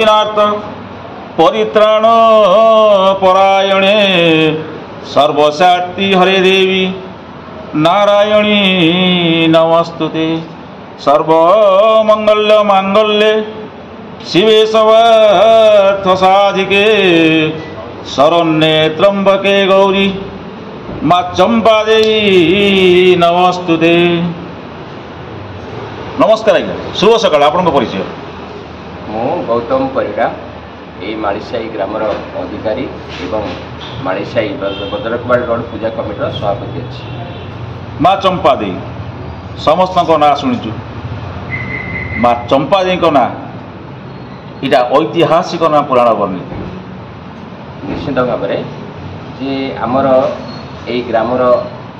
दीनार्थ परित्राण परायणे सर्वशक्ति हरे देवी नारायणी नमस्तुते। सर्वमंगल्य मांगल्ये शिवे सर्वार्थ साधिके शरण्ये त्र्यंबके गौरी मां चंपा देवी नमस्तुते। नमस्कार आज्ञा, शुभ सकाल। आपन परिचय? मु गौतम परिड़ा ये माड़ीसाई ग्रामर अधिकारी एवं माड़ीसाई बजरकबाड़ रोड पूजा कमिटर सभापति अच्छी। माँ चंपा देवी समस्त ना शुणु। माँ चंपा देवी ना यहाँ ऐतिहासिक ना पुराण वर्णित निश्चित भाव जे आमर यही ग्रामर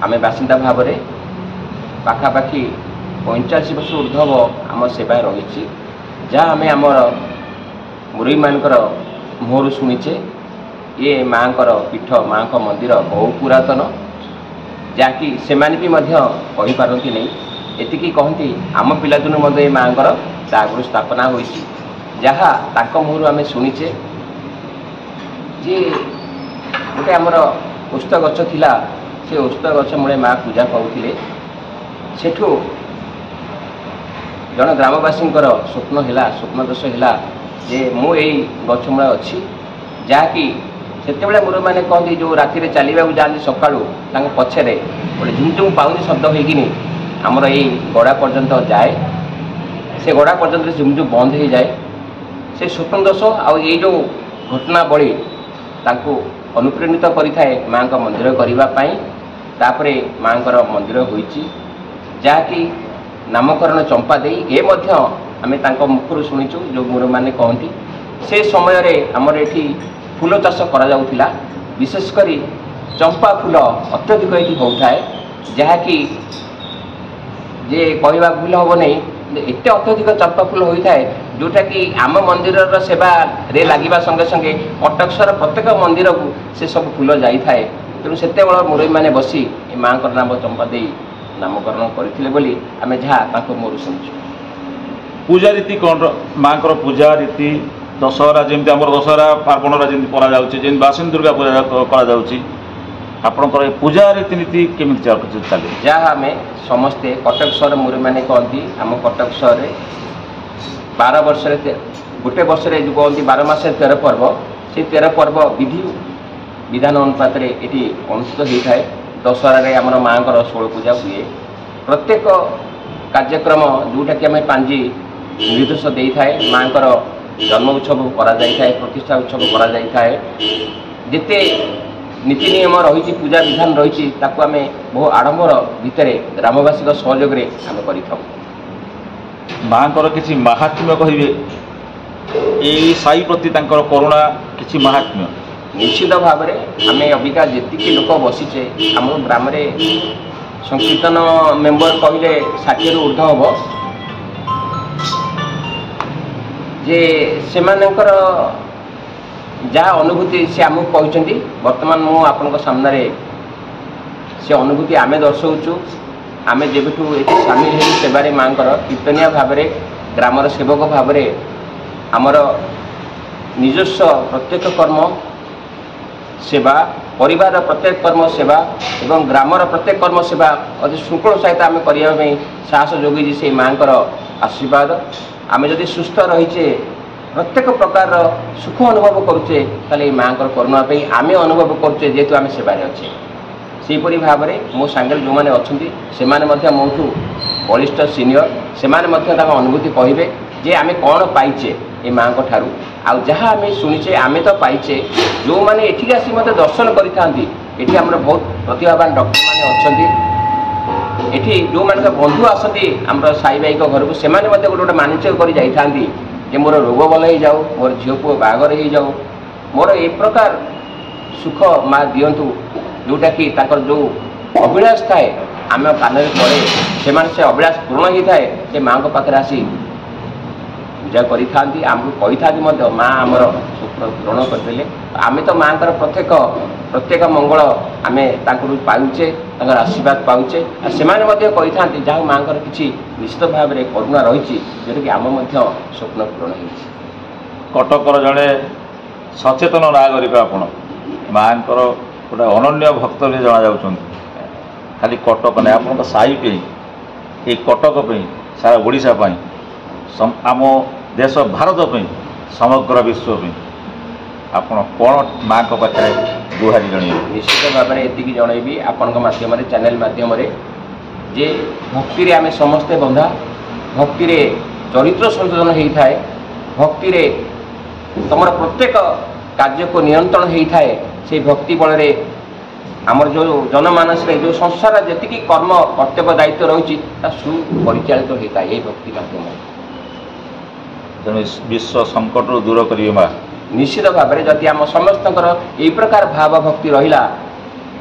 आम बासिंदा भाव पाखापाखि 45 वर्ष ऊर्धव आम सेवा रही जहाँ आम आमर मुरई मानकर मुहर शुणीचे ये माँ पीठ माँ मंदिर बहु पुरातन जहाँकि से भी कहीपारती नहीं एतिकी कहती आम पिलादिन ये माँ आगु स्थापना हो जहाँ मुहर आम शुणीचे जे गोटे आमर ओस्त गछ थिला से ओस्त गछ मूले माँ पूजा पाते सेठू जन ग्रामवासी स्वप्नदोष है जे मु गछ मूल अच्छी जहाँकि से मुर मैंने कहते जो राति चलने जाती सका पछरे गोटे झुमझुम पाउनी शब्द होगी आमर यही गड़ा पर्यंत जाए से गड़ा पर्यंत झुमझुम बंद हो जाए से स्वप्नदोष आई जो घटनावली अनुप्रेरित करें माँ का मंदिर करने माँ मंदिर होती जहाँकि नामकरण चंपा दे ये आमे तांको मुखर शुणीचु जो मुर मैंने कहती से समय रे आमर एठी फूल चाष करा जाउथिला विशेषकर चंपा फूल अत्यधिक ये होता है जहाँकि जे कहवा भूल हम नहीं एत अत्यधिक चंपा फूल होता है जोटा कि आम मंदिर सेवा रे लगे संगे संगे कटकसर प्रत्येक मंदिर को से सब फूल जाए तेणु से मुरई मैंने बसी माँ नाम चंपा दे नामकरण करते आम जहाँ मोर शुणुचु। पूजा रीति कौन माँ पूजा रीति दशहरा जमी आम दशहरा पार्वण जमी कर बासिन दुर्गा पूजा कर पूजा रीतिनीति केमी चले जहाँ आम समस्ते कटक सहर मुरी मैंने कहती आम कटक सहर 12 वर्ष गोटे वर्ष जो कहती 12 मास 13 पर्व से 13 पर्व विधि विधान अनुपात ये अनुष्ठित होता है। दशहरा आम माँ 16 पूजा हुए प्रत्येक कार्यक्रम जोटा कि आम पांजी निर्देश दे थाए माँ जन्म उत्सव करा प्रतिष्ठा उत्सव करा जिते नीति नियम रही पूजा विधान रही आम बहु आडंबर भितर ग्रामवासी सहयोग आम कर माँ किसी महात्म्य कहे यही साई प्रति करुणा किसी महात्म्य निश्चित भाव में आम अबिका जी लोक बसीचे आम ग्राम संकीर्तन मेम्बर कहले 60 रु ऊर्ध हम जे से जहाँ अनुभूति से आमको कहते बर्तमान मु आपण सामने से अनुभूति आमे दर्शाऊँ आमे जेबठू ये सामिल हो सेवारे माँ कीर्तनिया भाव ग्रामर सेवक भाव आमर निजस्व प्रत्येक कर्म सेवा परिवार प्रत्येक कर्म सेवा एवं ग्रामर प्रत्येक कर्म सेवा अति श्रृंखल सहित आम करने साहस जोगी से माँ आशीर्वाद आम जदि सुस्थ रहीचे प्रत्येक प्रकार सुख अनुभव करुचे ताले माँ करुणा आम अनुभव करुचे जेहेतु आम सेवार अच्छे सेपरी भाव में मो सांगे जो मैंने अच्छा से मोठू बलिष्ठ सीनियर से अनुभूति कहे जे आम कौन पाइचे ये माँ ठारू आउ जहाँ आम शुणीचे आम तो पाइचे जो मैंने एठिक आसी मत दर्शन करी आम बहुत प्रतिभावान डॉक्टर मैंने अच्छा एठी जो मान बंधु आसती आम साई भाई घर को से गोटे गोटे मानसिक कर जाती जे मोर रोग भल हो जाऊ मोर झील पुओ बाहागर हो जाऊ मोर ए प्रकार सुख माँ दिंतु जोटा कि जो अभिलाष थाए आम कान पड़े से अभिलाष पूर्ण होता है से माँ पाखे आसी पूजा करी आमको कही था माँ आमर स्वप्न पूरण करदे आम तो माँ प्रत्येक मंगल आम पाचे आशीर्वाद पाचे से कही था जहाँ माँ कि निश्चित भाव में करुणा रही जोटा कि आम स्वप्न पूरण हो। कटकर जड़े सचेतन नागरिक आपण माँ गोटे अनन्य भक्त भी जना जा खाली कटक नहीं आपण साई पे ये कटक पे सारा ओडिशा आम देश भारत पे समग्र विश्व पे आपण कौन माँ को पाखे गुहारी जन निश्चित भाव में ये जनइबी आपण मध्यम चैनल मध्यम जे भक्ति आम समस्ते बंधा भक्ति चरित्र संशोधन होता है भक्ति तुम प्रत्येक कार्य को नियंत्रण होता है से भक्ति बल आमर जो जनमानस जो संसार जी कर्म कर्तव्य दायित्व रही सुपरिचालित होता है यही भक्ति माध्यम तेणु विश्व संकट दूर करिए माँ निश्चित भाव में जदि आम समस्त यही प्रकार भाव भक्ति रहा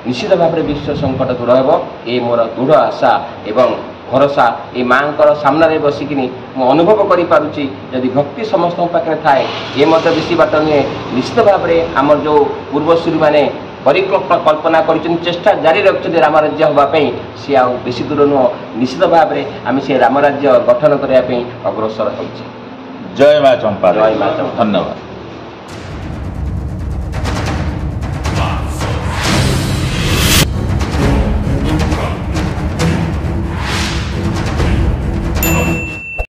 निश्चित भाव में विश्व संकट दूर हो ये मोर दृढ़ आशा एवं भरोसा ये माँ सामने बसिकी मुझे अनुभव करुँची जदि भक्ति समस्त पाखे थाए ये मत बेसी बाट नुहे निश्चित भाव में आम जो पूर्वसूरी मैंने परिकल्पना कर चेष्टा जारी रखते रामराज्य हाँपाई सी आ बेसी दूर नुह निश्चित भाव में आम से रामराज्य गठन करने अग्रसर हो जय माँ चंपा जय माँ चंपा धन्यवाद।